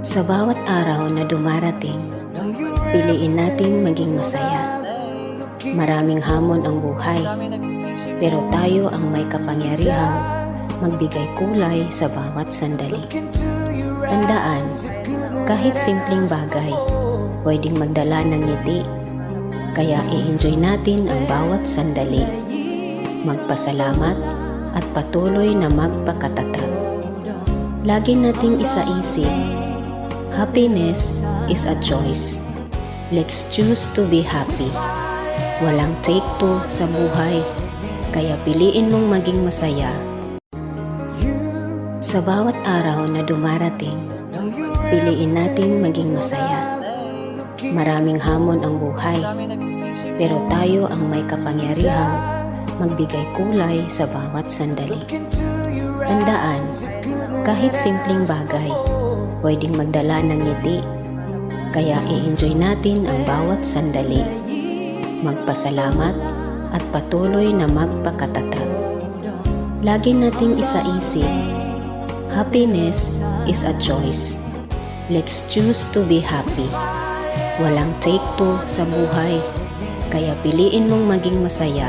Sa bawat araw na dumarating, piliin natin maging masaya. Maraming hamon ang buhay, pero tayo ang may kapangyarihang magbigay kulay sa bawat sandali. Tandaan, kahit simpleng bagay, pwedeng magdala ng ngiti. Kaya i-enjoy natin ang bawat sandali. Magpasalamat at patuloy na magpakatatag. Lagi nating isaisip, happiness is a choice. Let's choose to be happy. Walang take two sa buhay, kaya piliin mong maging masaya. Sa bawat araw na dumarating, piliin natin maging masaya. Maraming hamon ang buhay, pero tayo ang may kapangyarihang magbigay kulay sa bawat sandali. Tandaan, kahit simpleng bagay, pwedeng magdala ng ngiti. Kaya i-enjoy natin ang bawat sandali. Magpasalamat at patuloy na magpakatatag. Lagi nating isaisip, happiness is a choice. Let's choose to be happy. Walang take two sa buhay, kaya piliin mong maging masaya.